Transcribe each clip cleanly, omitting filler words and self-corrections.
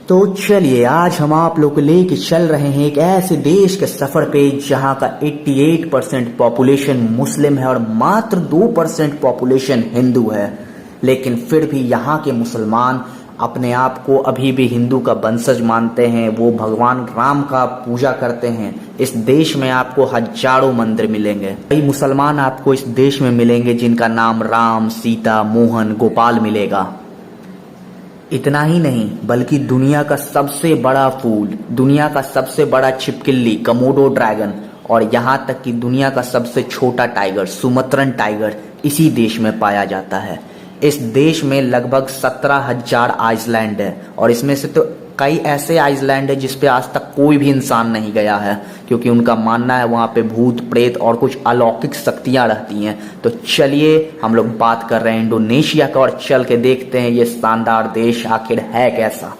तो चलिए आज हम आप लोग को लेके चल रहे हैं एक ऐसे देश के सफर पे जहां का 88% पॉपुलेशन मुस्लिम है और मात्र 2% पॉपुलेशन हिंदू है। लेकिन फिर भी यहाँ के मुसलमान अपने आप को अभी भी हिंदू का वंशज मानते हैं। वो भगवान राम का पूजा करते हैं। इस देश में आपको हजारों मंदिर मिलेंगे। कई मुसलमान आपको इस देश में मिलेंगे जिनका नाम राम, सीता, मोहन, गोपाल मिलेगा। इतना ही नहीं बल्कि दुनिया का सबसे बड़ा फूल, दुनिया का सबसे बड़ा छिपकली कमोडो ड्रैगन और यहाँ तक कि दुनिया का सबसे छोटा टाइगर सुमत्रन टाइगर इसी देश में पाया जाता है। इस देश में लगभग 17,000 आइसलैंड है और इसमें से तो कई ऐसे आइसलैंड है जिस पे आज तक कोई भी इंसान नहीं गया है, क्योंकि उनका मानना है वहाँ पे भूत प्रेत और कुछ अलौकिक शक्तियाँ रहती हैं। तो चलिए हम लोग बात कर रहे हैं इंडोनेशिया का और चल के देखते हैं ये शानदार देश आखिर है कैसा।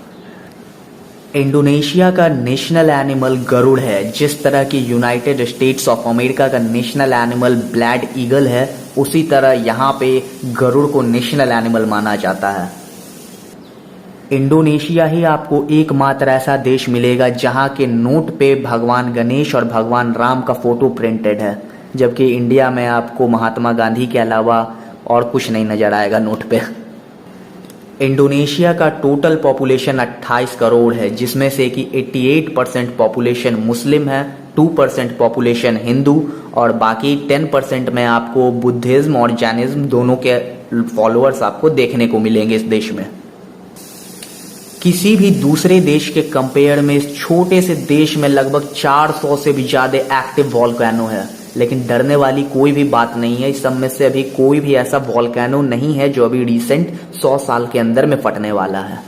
इंडोनेशिया का नेशनल एनिमल गरुड़ है। जिस तरह की यूनाइटेड स्टेट्स ऑफ अमेरिका का नेशनल एनिमल ब्लैड ईगल है, उसी तरह यहाँ पे गरुड़ को नेशनल एनिमल माना जाता है। इंडोनेशिया ही आपको एकमात्र ऐसा देश मिलेगा जहाँ के नोट पे भगवान गणेश और भगवान राम का फोटो प्रिंटेड है, जबकि इंडिया में आपको महात्मा गांधी के अलावा और कुछ नहीं नजर आएगा नोट पे। इंडोनेशिया का टोटल पॉपुलेशन 28 करोड़ है, जिसमें से कि 88% पॉपुलेशन मुस्लिम है, 2% पॉपुलेशन हिंदू और बाकी 10% में आपको बुद्धिज्म और जैनिज्म दोनों के फॉलोअर्स आपको देखने को मिलेंगे इस देश में। किसी भी दूसरे देश के कंपेयर में इस छोटे से देश में लगभग 400 से भी ज्यादा एक्टिव वॉल्केनो है, लेकिन डरने वाली कोई भी बात नहीं है। इस सब में से अभी कोई भी ऐसा वॉल्केनो नहीं है जो अभी रिसेंट 100 साल के अंदर में फटने वाला है।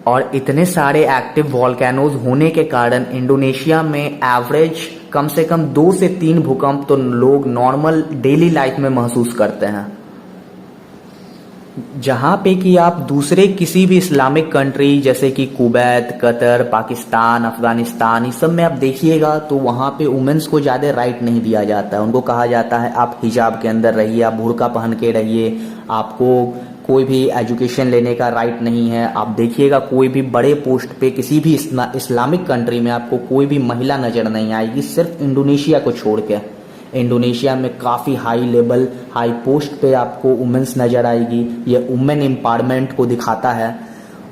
और इतने सारे एक्टिव वॉल्केनोज होने के कारण इंडोनेशिया में एवरेज कम से कम 2 से 3 भूकंप तो लोग नॉर्मल डेली लाइफ में महसूस करते हैं। जहाँ पे कि आप दूसरे किसी भी इस्लामिक कंट्री जैसे कि कुवैत, कतर, पाकिस्तान, अफगानिस्तान, इस सब में आप देखिएगा तो वहाँ पे वुमेन्स को ज़्यादा राइट नहीं दिया जाता है। उनको कहा जाता है आप हिजाब के अंदर रहिए, आप बुर्का पहन के रहिए, आपको कोई भी एजुकेशन लेने का राइट नहीं है। आप देखिएगा कोई भी बड़े पोस्ट पे किसी भी इस्लामिक कंट्री में आपको कोई भी महिला नज़र नहीं आएगी, सिर्फ इंडोनेशिया को छोड़ के। इंडोनेशिया में काफ़ी हाई लेवल हाई पोस्ट पे आपको वुमेन्स नज़र आएगी। ये वुमेन एम्पावरमेंट को दिखाता है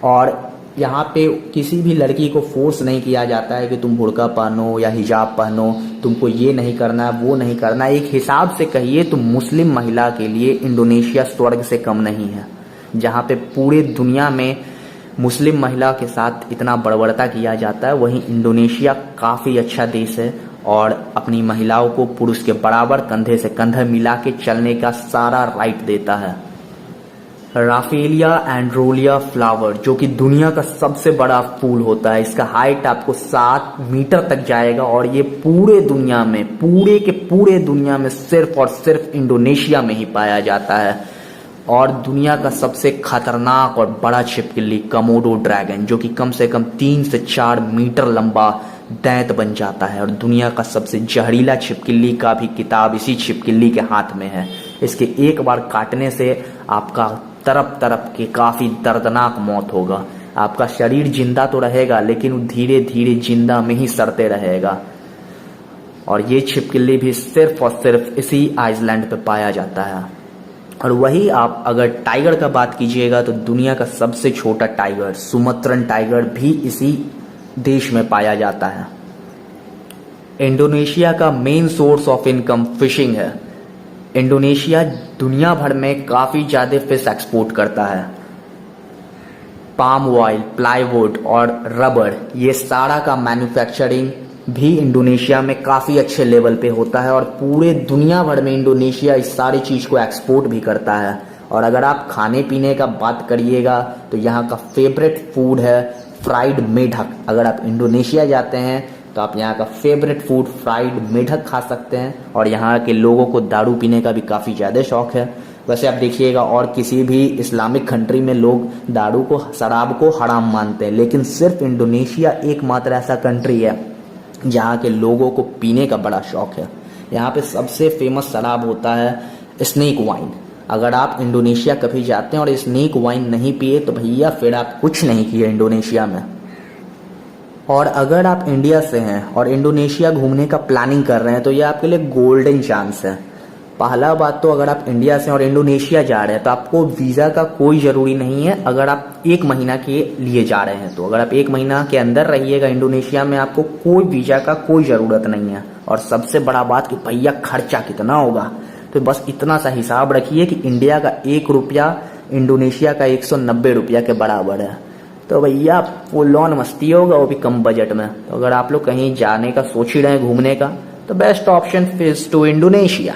और यहाँ पे किसी भी लड़की को फोर्स नहीं किया जाता है कि तुम बुर्का पहनो या हिजाब पहनो, तुमको ये नहीं करना वो नहीं करना। एक हिसाब से कहिए तो मुस्लिम महिला के लिए इंडोनेशिया स्वर्ग से कम नहीं है। जहाँ पे पूरे दुनिया में मुस्लिम महिला के साथ इतना बड़बड़ता किया जाता है, वहीं इंडोनेशिया काफ़ी अच्छा देश है और अपनी महिलाओं को पुरुष के बराबर कंधे से कंधा मिला के चलने का सारा राइट देता है। राफेलिया एंड्रोलिया फ्लावर जो कि दुनिया का सबसे बड़ा फूल होता है, इसका हाइट आपको 7 मीटर तक जाएगा और ये पूरे दुनिया में पूरे दुनिया में सिर्फ और सिर्फ इंडोनेशिया में ही पाया जाता है। और दुनिया का सबसे खतरनाक और बड़ा छिपकली कमोडो ड्रैगन जो कि कम से कम 3 से 4 मीटर लंबा दैंत बन जाता है और दुनिया का सबसे जहरीला छिपकली का भी किताब इसी छिपकली के हाथ में है। इसके एक बार काटने से आपका तरफ तरफ के काफ़ी दर्दनाक मौत होगा। आपका शरीर जिंदा तो रहेगा लेकिन वो धीरे धीरे जिंदा में ही सड़ते रहेगा। और ये छिपकली भी सिर्फ और सिर्फ इसी आइसलैंड पे पाया जाता है। और वही आप अगर टाइगर का बात कीजिएगा तो दुनिया का सबसे छोटा टाइगर सुमत्रन टाइगर भी इसी देश में पाया जाता है। इंडोनेशिया का main source of income fishing है। इंडोनेशिया दुनिया भर में काफ़ी ज़्यादा फिश एक्सपोर्ट करता है। पाम ऑयल, प्लाईवुड और रबर, ये सारा का मैन्युफैक्चरिंग भी इंडोनेशिया में काफ़ी अच्छे लेवल पे होता है और पूरे दुनिया भर में इंडोनेशिया इस सारी चीज़ को एक्सपोर्ट भी करता है। और अगर आप खाने पीने का बात करिएगा तो यहाँ का फेवरेट फूड है फ्राइड मेढक। अगर आप इंडोनेशिया जाते हैं तो आप यहाँ का फेवरेट फूड फ्राइड मेढक खा सकते हैं। और यहाँ के लोगों को दारू पीने का भी काफ़ी ज़्यादा शौक है। वैसे आप देखिएगा और किसी भी इस्लामिक कंट्री में लोग दारू को, शराब को हराम मानते हैं, लेकिन सिर्फ इंडोनेशिया एकमात्र ऐसा कंट्री है जहाँ के लोगों को पीने का बड़ा शौक है। यहाँ पे सबसे फेमस शराब होता है स्नेक वाइन। अगर आप इंडोनेशिया कभी जाते हैं और स्नेक वाइन नहीं पिए तो भैया फिर आप कुछ नहीं किए इंडोनेशिया में। और अगर आप इंडिया से हैं और इंडोनेशिया घूमने का प्लानिंग कर रहे हैं तो ये आपके लिए गोल्डन चांस है। पहला बात तो अगर आप इंडिया से और इंडोनेशिया जा रहे हैं तो आपको वीज़ा का कोई ज़रूरी नहीं है। अगर आप 1 महीना के लिए जा रहे हैं तो अगर आप 1 महीना के अंदर रहिएगा इंडोनेशिया में, आपको कोई वीज़ा का कोई ज़रूरत नहीं है। और सबसे बड़ा बात कि भैया खर्चा कितना होगा, तो बस इतना सा हिसाब रखिए कि इंडिया का 1 रुपया इंडोनेशिया का 190 रुपया के बराबर है। तो भैया फुल ऑन मस्ती होगा, वो भी कम बजट में। तो अगर आप लोग कहीं जाने का सोच ही रहे हैं घूमने का, तो best option is to Indonesia.